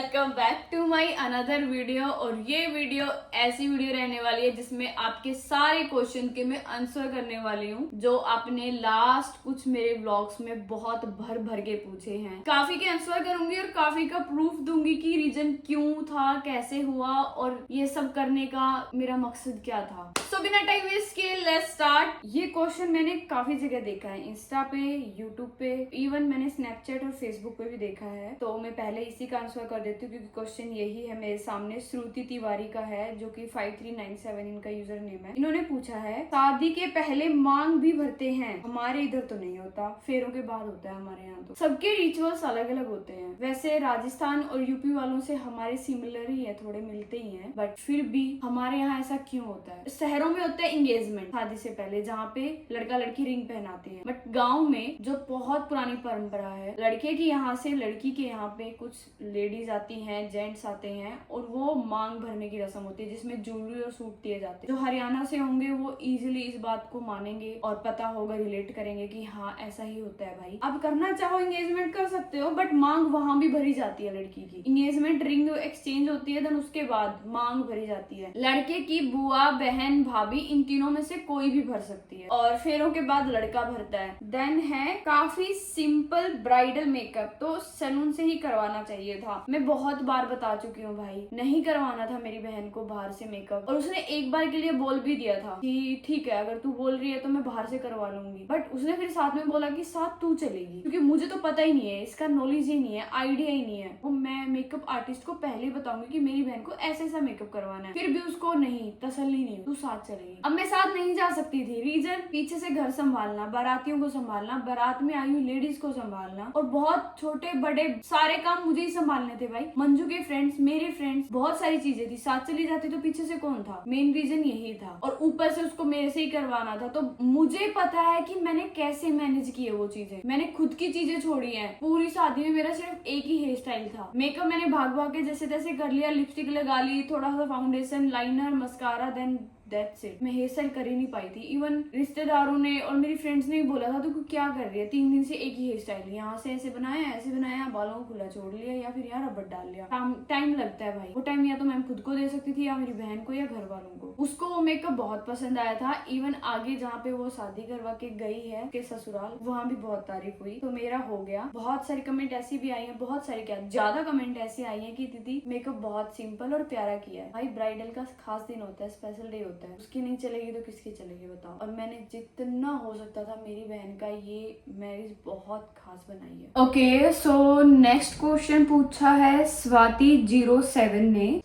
Welcome back to my another video. और ये video ऐसी वीडियो रहने वाली है जिसमें आपके सारे क्वेश्चन के मैं आंसर करने वाली हूँ जो आपने लास्ट कुछ मेरे व्लॉग्स में बहुत भर भर के पूछे हैं। काफी के आंसर करूंगी और काफी का प्रूफ दूंगी कि रीजन क्यों था, कैसे हुआ और ये सब करने का मेरा मकसद क्या था। सो बिना टाइम वेस्ट किए लेट्स स्टार्ट। ये क्वेश्चन मैंने काफी जगह देखा है, इंस्टा पे, यूट्यूब पे, इवन मैंने स्नैपचैट और फेसबुक पे भी देखा है। तो मैं पहले इसी का आंसर कर देती हूँ क्योंकि क्वेश्चन यही है मेरे सामने। श्रुति तिवारी का है जो कि 5397 इनका यूजर नेम है। इन्होंने पूछा है, शादी के पहले मांग भी भरते हैं, हमारे इधर तो नहीं होता, फेरों के बाद होता है हमारे यहाँ। तो सबके रिचुअल्स अलग अलग होते हैं। वैसे राजस्थान और यूपी वालों से हमारे सिमिलर ही है, थोड़े मिलते ही हैं, बट फिर भी हमारे यहाँ ऐसा क्यों होता है? शहरों में होता है एंगेजमेंट शादी से पहले, जहाँ पे लड़का लड़की रिंग पहनाते हैं। बट गाँव में जो बहुत पुरानी परंपरा है, लड़के की यहाँ से लड़की के यहाँ पे कुछ लेडीज आती हैं, जेंट्स आते हैं और वो मांग भरने की रस्म होती है जिसमें ज्वेलरी और सूट दिए जाते हैं। जो हरियाणा से होंगे वो इजीली इस बात को मानेंगे और पता होगा, रिलेट करेंगे कि हाँ ऐसा ही होता है भाई। अब करना चाहो एंगेजमेंट कर सकते हो, बट मांग वहां भी भरी जाती है लड़की की। एंगेजमेंट रिंग एक्सचेंज होती है, देन उसके बाद मांग भरी जाती है। लड़के की बुआ, बहन, भाभी, इन तीनों में से कोई भी भर सकती है और फेरों के बाद लड़का भरता है। देन है काफी सिंपल ब्राइडल मेकअप, तो सैलून से ही करवाना चाहिए था। मैं बहुत बार बता चुकी हूँ भाई, नहीं करवाना था मेरी बहन को बाहर से मेकअप। और उसने एक बार के लिए बोल भी दिया था कि ठीक है अगर तू बोल रही है तो मैं बाहर से करवा लूंगी, बट उसने फिर साथ में बोला कि साथ तू चलेगी, क्योंकि मुझे तो पता ही नहीं है, इसका नॉलेज ही नहीं है, आइडिया ही नहीं है। वो मैं मेकअप आर्टिस्ट को पहले बताऊंगी कि मेरी बहन को ऐसा ऐसा मेकअप करवाना है, फिर भी उसको नहीं, तसल्ली नहीं, तू साथ चलेगी। अब मैं साथ नहीं जा सकती थी, रीजन पीछे से घर संभालना, बारातियों को संभालना, बारात में आई हुई लेडीज को संभालना और बहुत छोटे बड़े सारे काम मुझे ही संभालने थे भाई। मंजू के फ्रेंड्स, मेरे फ्रेंड्स, बहुत सारी चीजें थी। साथ चली जाती तो पीछे से कौन था? मेन रीजन यही था। और ऊपर से उसको मेरे से ही करवाना था, तो मुझे पता है कि मैंने कैसे मैनेज किए वो चीजें। मैंने खुद की चीजें छोड़ी है। पूरी शादी में मेरा सिर्फ एक ही हेयर स्टाइल था। मेकअप मैंने भाग भाग के जैसे तैसे कर लिया, लिपस्टिक लगा ली, थोड़ा सा foundation, liner, mascara, then that's it. मैं हेयर स्टाइल कर ही नहीं पाई थी। इवन रिश्तेदारों ने और मेरी फ्रेंड्स ने भी बोला था, तू क्या कर रही है, 3 दिन से एक ही हेयर स्टाइल, यहाँ से ऐसे बनाया, ऐसे बनाया, बालों को खुला छोड़ लिया या फिर यहाँ रबर डाल लिया। टाइम लगता है भाई। वो टाइम या तो मैं खुद को दे सकती थी या मेरी बहन को या घर वालों को। उसको वो मेकअप बहुत पसंद आया था। इवन आगे जहाँ पे वो शादी करवा के गई है के ससुराल, वहाँ भी बहुत तारीफ हुई, तो मेरा हो गया। बहुत सारी कमेंट ऐसी भी आई है, बहुत सारी क्या ज्यादा कमेंट ऐसी आई है कि दीदी मेकअप बहुत सिंपल और प्यारा किया है। भाई ब्राइडल का खास दिन होता है, स्पेशल डे होता है, उसकी नहीं चलेगी तो किसकी चलेगी बताओ। और मैंने जितना हो सकता था मेरी बहन का ये मैरिज बहुत खास बनाई है। ओके, सो नेक्स्ट क्वेश्चन पूछा है स्वाति 07 ने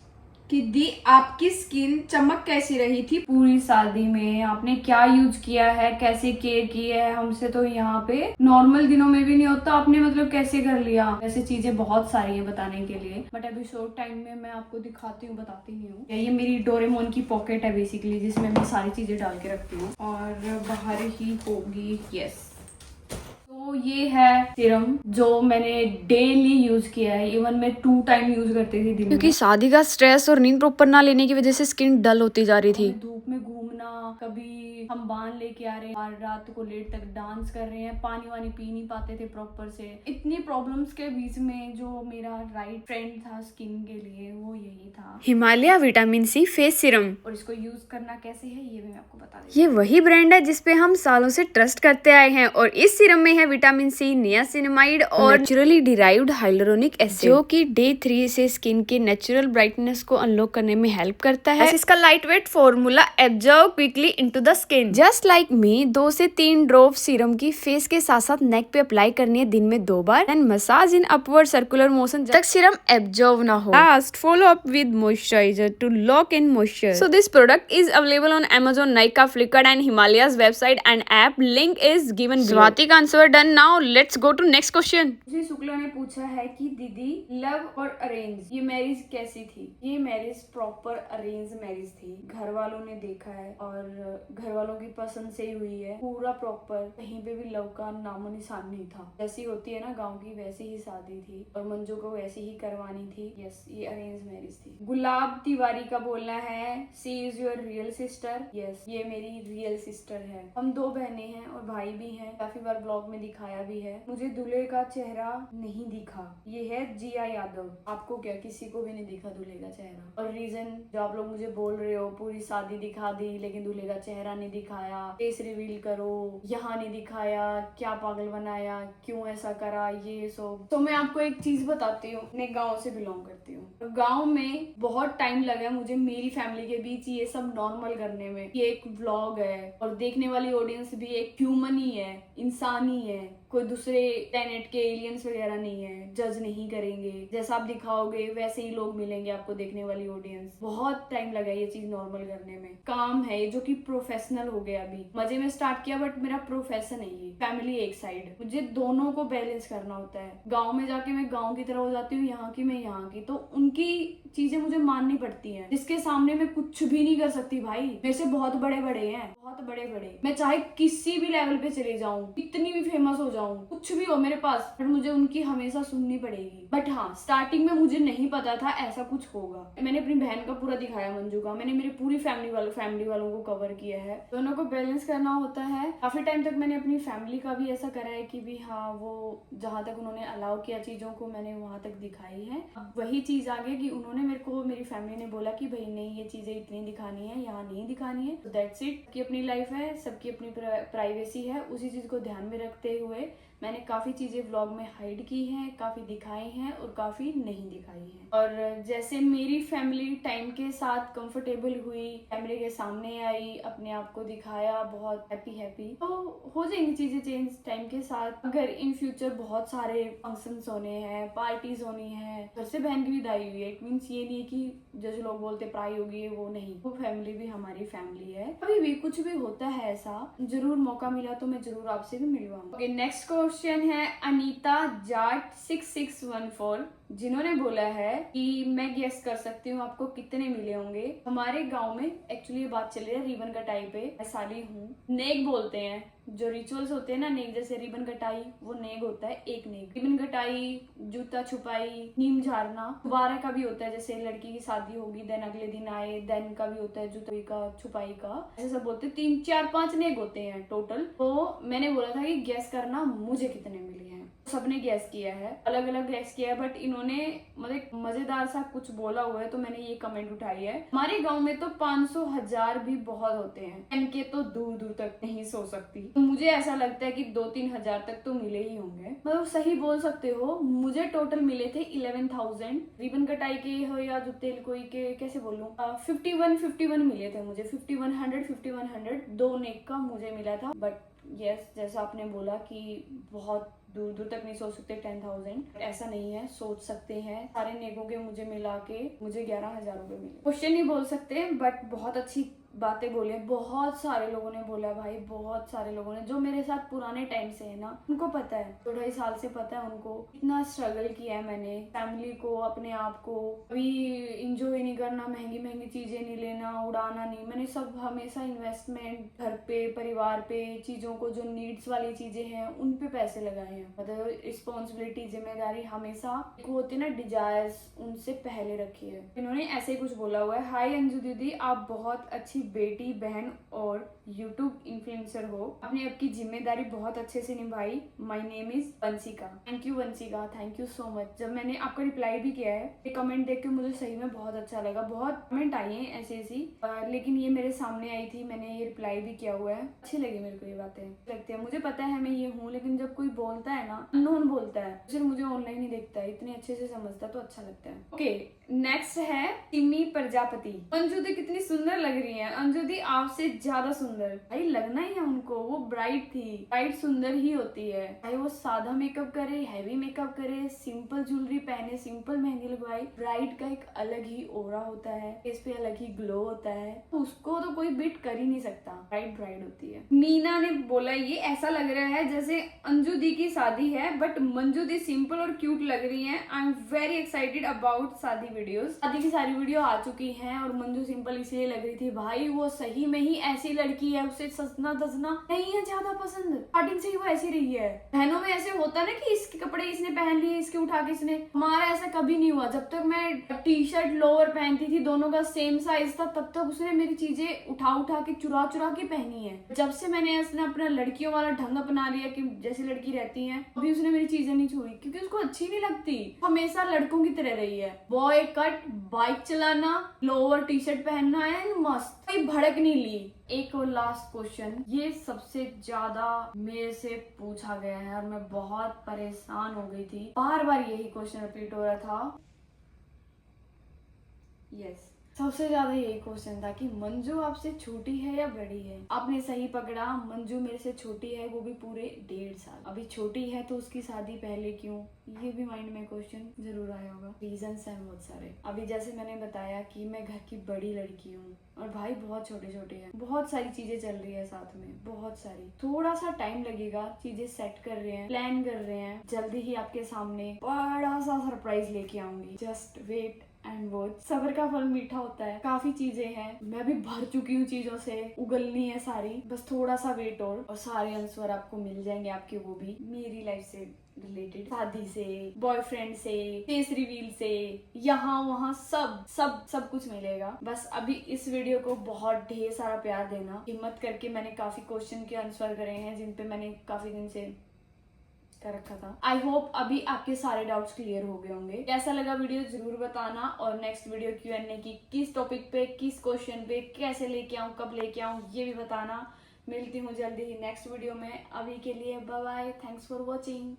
कि दी आपकी स्किन चमक कैसी रही थी पूरी शादी में, आपने क्या यूज किया है, कैसे केयर किया है? हमसे तो यहाँ पे नॉर्मल दिनों में भी नहीं होता, आपने मतलब कैसे कर लिया? ऐसी चीजें बहुत सारी हैं बताने के लिए, बट अभी शॉर्ट टाइम में मैं आपको दिखाती हूँ, बताती नहीं हूँ। ये मेरी डोरेमोन की पॉकेट है बेसिकली, जिसमें मैं सारी चीजें डाल के रखती हूँ और बाहर ही होगी। यस, तो ये है सीरम जो मैंने डेली यूज किया है। इवन मैं 2 टाइम यूज करती थी दिन क्योंकि शादी का स्ट्रेस और नींद प्रॉपर ना लेने की वजह से स्किन डल होती जा रही थी। धूप में घूमना, कभी हम बांध लेके आ रहे हैं, रात को लेट तक डांस कर रहे हैं, पानी वानी पी नहीं पाते थे प्रॉपर से। इतनी प्रॉब्लम्स के बीच में जो मेरा राइट ट्रेंड था स्किन के लिए वो यही था, Himalaya vitamin C face serum. और इसको यूज करना कैसे है ये भी मैं आपको बता देती ये वही ब्रांड है जिसपे हम सालों से ट्रस्ट करते आए हैं और इस सीरम में है विटामिन सी, नियासिनामाइड और नेचुरली डिराइव्ड हाइलुरोनिक एसिड, जो कि डे 3 से स्किन के नेचुरल ब्राइटनेस को अनलॉक करने में हेल्प करता है। इसका light weight formula absorb quickly into the skin. Just like me 2 से 3 ड्रॉप सीरम की फेस के साथ साथ नेक पे अप्लाई करनी है दिन में 2 बार, and massage in upward circular motion जब तक सीरम एब्जॉर्ब ना हो। Last follow up with moisturizer to lock in moisture. So this product is available on Amazon, Nykaa, Flipkart and Himalayas website and app. Link is given below. Swati का answer done. Now let's go to next question. मुझे शुक्ला ने पूछा है कि दीदी love और arrange ये marriage कैसी थी? ये मैरिज प्रॉपर अरेंज मैरिज थी। घर वालों ने देखा है और और घर वालों की पसंद से ही हुई है, पूरा प्रॉपर, कहीं पे भी लव का नामो निशान नहीं था। जैसी होती है ना गांव की वैसी ही शादी थी और मंजू को वैसी ही करवानी थी। यस, ये अरेंज मैरिज थी। गुलाब तिवारी का बोलना है she is your real sister. Yes, ये मेरी रियल सिस्टर है। हम 2 बहनें हैं और भाई भी हैं। काफी बार ब्लॉग में दिखाया भी है। मुझे दूल्हे का चेहरा नहीं दिखा। ये है जिया यादव। आपको क्या, किसी को भी नहीं दिखा दूल्हे का चेहरा? और रीजन जो आप लोग मुझे बोल रहे हो, पूरी शादी दिखा दी लेकिन दूल्हे का चेहरा नहीं दिखाया, फेस रिवील करो, यहाँ नहीं दिखाया, क्या पागल बनाया, क्यों ऐसा करा, ये सब। तो मैं आपको एक चीज बताती हूँ, अपने गाँव से बिलोंग करती हूँ। गाँव में बहुत टाइम लगा मुझे मेरी फैमिली के बीच ये सब नॉर्मल करने में। ये एक व्लॉग है और देखने वाली ऑडियंस भी एक ह्यूमन ही है, इंसान ही है, कोई दूसरे प्लेनेट के एलियंस वगैरह नहीं है। जज नहीं करेंगे, जैसा आप दिखाओगे वैसे ही लोग मिलेंगे आपको देखने वाली ऑडियंस। बहुत टाइम लगा ये चीज नॉर्मल करने में। काम है जो कि प्रोफेशनल हो गया। अभी मजे में स्टार्ट किया बट मेरा प्रोफेशन है ये। फैमिली एक साइड, मुझे दोनों को बैलेंस करना होता है। गाँव में जाके मैं गाँव की तरह हो जाती हूँ, यहाँ की मैं यहाँ की, तो उनकी चीजें मुझे माननी पड़ती हैं, जिसके सामने मैं कुछ भी नहीं कर सकती। भाई मेरे से बहुत बड़े बड़े हैं, बहुत बड़े बड़े। मैं चाहे किसी भी लेवल पे चले जाऊं, इतनी भी फेमस हो जाऊं, कुछ भी हो मेरे पास, पर मुझे उनकी हमेशा सुननी पड़ेगी। बट हाँ, स्टार्टिंग में मुझे नहीं पता था ऐसा कुछ होगा। मैंने अपनी बहन का पूरा दिखाया, मंजू का। मैंने मेरी पूरी फैमिली वालों को कवर किया है। दोनों को बैलेंस करना होता है। काफी टाइम तक मैंने अपनी फैमिली का भी ऐसा करा है कि भी हाँ, वो जहाँ तक उन्होंने अलाउ किया चीजों को, मैंने वहां तक दिखाई है। अब वही चीज आ गई कि उन्होंने मेरे को, मेरी फैमिली ने बोला कि भाई नहीं, ये चीजें इतनी दिखानी है, यहाँ नहीं दिखानी है। तो दैट्स इट। सबकी अपनी लाइफ है, सबकी अपनी प्राइवेसी है। उसी चीज को ध्यान में रखते हुए मैंने काफी चीजें व्लॉग में हाइड की हैं, काफी दिखाई हैं और काफी नहीं दिखाई हैं। और जैसे मेरी फैमिली टाइम के साथ कंफर्टेबल हुई, कैमरे के सामने आई, अपने आप को दिखाया, बहुत हैप्पी, तो हो जाएंगी चीजें चेंज टाइम के साथ। अगर इन फ्यूचर बहुत सारे फंक्शंस होने हैं, पार्टीज होनी है, घर से बहन की विदाई हुई है, इट मीन्स ये नहीं कि जैसे लोग बोलते पढ़ाई होगी, वो नहीं। वो फैमिली भी हमारी फैमिली है। अभी भी कुछ भी होता है ऐसा, जरूर मौका मिला तो मैं जरूर आपसे भी मिलवाऊंगा। ओके, नेक्स्ट क्वेश्चन है अनीता जाट 6614, जिन्होंने बोला है कि मैं गेस कर सकती हूँ आपको कितने मिले होंगे। हमारे गांव में एक्चुअली ये बात चल रही है रिबन कटाई पे। मैं साली हूँ, नेक बोलते हैं, जो रिचुअल्स होते हैं ना, नेक जैसे रिबन कटाई, वो नेक होता है। एक नेक, रिबन कटाई, जूता छुपाई, नीम झाड़ना, दोबारा का भी होता है, जैसे लड़की की शादी होगी देन अगले दिन आए, देन का भी होता है, जूते का छुपाई का, ऐसे सब बोलते हैं। 3 4 5 नेक होते हैं टोटल। तो मैंने बोला था कि गैस करना मुझे कितने मिले हैं। सबने गैस किया है, अलग अलग गैस किया है, बट इन्होंने मतलब मजेदार सा कुछ बोला हुआ है तो मैंने ये कमेंट उठाई है। हमारे गांव में तो 500 1000 भी बहुत होते हैं, इनके तो दूर दूर तक नहीं सो सकती। तो मुझे ऐसा लगता है कि 2-3 हजार तक तो मिले ही होंगे। मतलब सही बोल सकते हो। मुझे टोटल मिले थे 11,000। रिबन कटाई के हो या जूते कोई के, कैसे बोलूं, 51 मिले थे मुझे। 5100 2 नेक का मुझे मिला था। बट यस, जैसा आपने बोला कि बहुत दूर दूर तक नहीं सोच सकते 10,000, ऐसा नहीं है, सोच सकते हैं। सारे नेकों के मुझे मिला के मुझे 11,000 रुपए मिले। क्वेश्चन नहीं बोल सकते बट बहुत अच्छी बातें बोली है। बहुत सारे लोगों ने बोला भाई, बहुत सारे लोगों ने, जो मेरे साथ पुराने टाइम से है ना, उनको पता है, 2-2.5 साल से पता है उनको, इतना स्ट्रगल किया है मैंने फैमिली को, अपने आप को। अभी इंजॉय नहीं करना, महंगी महंगी चीजें नहीं लेना, उड़ाना नहीं। मैंने सब हमेशा इन्वेस्टमेंट घर पे, परिवार पे, चीजों को जो नीड्स वाली चीजें हैं उन पे पैसे लगाए हैं। मतलब रिस्पॉन्सिबिलिटी, जिम्मेदारी हमेशा एक होती है ना, डिजायर्स, उनसे पहले रखी है। इन्होंने ऐसे ही कुछ बोला हुआ है। हाय अंजू दीदी, आप बहुत अच्छी बेटी, बहन और यूट्यूब इन्फ्लुएंसर हो। आपने आपकी जिम्मेदारी बहुत अच्छे से निभाई। My name is Vanshika. Thank you Vanshika, thank you so much. जब मैंने आपका रिप्लाई भी किया है, ये कमेंट देख के मुझे सही में बहुत अच्छा लगा। बहुत कमेंट आई है ऐसी लेकिन ये मेरे सामने आई थी, मैंने ये रिप्लाई भी किया हुआ है। अच्छी लगी मेरे को ये बातें, लगती है। मुझे पता है मैं ये हूँ, लेकिन जब कोई बोलता है ना, अननोन बोलता है, सिर्फ मुझे ऑनलाइन ही देखता है, इतने अच्छे से समझता तो अच्छा लगता है। ओके, नेक्स्ट है सिमी प्रजापति। अंजू दी कितनी सुंदर लग रही है। अंजू दी आपसे ज्यादा सुंदर। भाई लगना ही है उनको, वो ब्राइड थी। ब्राइड सुंदर ही होती है, चाहे वो सादा मेकअप करे, हैवी मेकअप करे, सिंपल ज्वेलरी पहने, सिंपल मेहंदी लगवाए, ब्राइड का एक अलग ही ओरा होता है, फेस पे अलग ही ग्लो होता है, तो उसको तो कोई बीट कर ही नहीं सकता। ब्राइड ब्राइड होती है। मीना ने बोला ये ऐसा लग रहा है जैसे अंजू दी की शादी है, बट मंजू दी सिंपल और क्यूट लग रही है। I am very excited about शादी वीडियोस। शादी की सारी वीडियो आ चुकी हैं और मंजू सिंपल इसलिए लग रही थी। भाई भाई वो सही में ही ऐसी लड़की है, उसे सजना धजना नहीं है ज्यादा पसंद, स्टार्टिंग से ही वो ऐसी रही है। बहनों में ऐसे होता है ना कि इसके कपड़े इसने पहन लिए, इसके उठा के इसने, हमारा ऐसा कभी नहीं हुआ। जब तक मैं टी शर्ट लोअर पहनती थी, दोनों का सेम साइज था, तब तक उसने मेरी चीजें उठा उठा के चुरा चुरा के पहनी है। जब से मैंने ऐसा अपना लड़कियों वाला ढंग अपना लिया कि जैसी लड़की रहती है, अभी उसने मेरी चीजें नहीं छुई, क्योंकि उसको अच्छी नहीं लगती, हमेशा लड़कों की तरह रही है। बॉय कट, बाइक चलाना, लोअर टी शर्ट पहनना है, मस्त, कोई भड़क नहीं ली। एक और लास्ट क्वेश्चन, ये सबसे ज्यादा मेरे से पूछा गया है और मैं बहुत परेशान हो गई थी, बार बार यही क्वेश्चन रिपीट हो रहा था। यस, सबसे ज्यादा यही क्वेश्चन था कि मंजू आपसे छोटी है या बड़ी है। आपने सही पकड़ा, मंजू मेरे से छोटी है, वो भी पूरे 1.5 साल। अभी छोटी है तो उसकी शादी पहले क्यों, ये भी माइंड में क्वेश्चन जरूर आया होगा। रीजंस हैं बहुत सारे। अभी जैसे मैंने बताया कि मैं घर की बड़ी लड़की हूँ और भाई बहुत छोटे छोटे हैं, बहुत सारी चीजें चल रही है साथ में, बहुत सारी, थोड़ा सा टाइम लगेगा, चीजें सेट कर रहे हैं, प्लान कर रहे हैं, जल्दी ही आपके सामने बड़ा सा सरप्राइज लेके आऊंगी। Just wait and watch. सब्र का फल मीठा होता है। काफी चीजें हैं, मैं भी भर चुकी हूँ चीजों से, उगलनी है सारी, बस थोड़ा सा वेट और सारे आंसर आपको मिल जाएंगे आपके, वो भी मेरी लाइफ से रिलेटेड, शादी से, बॉयफ्रेंड से, फेस रिवील से, यहाँ वहाँ सब सब सब कुछ मिलेगा। बस अभी इस वीडियो को बहुत ढेर सारा प्यार देना। हिम्मत करके मैंने काफी क्वेश्चन के आंसर करे हैं जिन पे मैंने काफी दिन से कर रखा था। आई होप अभी आपके सारे डाउट्स क्लियर हो गए होंगे। कैसा लगा वीडियो जरूर बताना, और नेक्स्ट वीडियो Q&A की किस टॉपिक पे, किस क्वेश्चन पे, कैसे लेके आऊँ, कब लेके आऊँ, ये भी बताना। मिलती हूँ जल्दी ही नेक्स्ट वीडियो में। अभी के लिए bye bye, thanks for watching.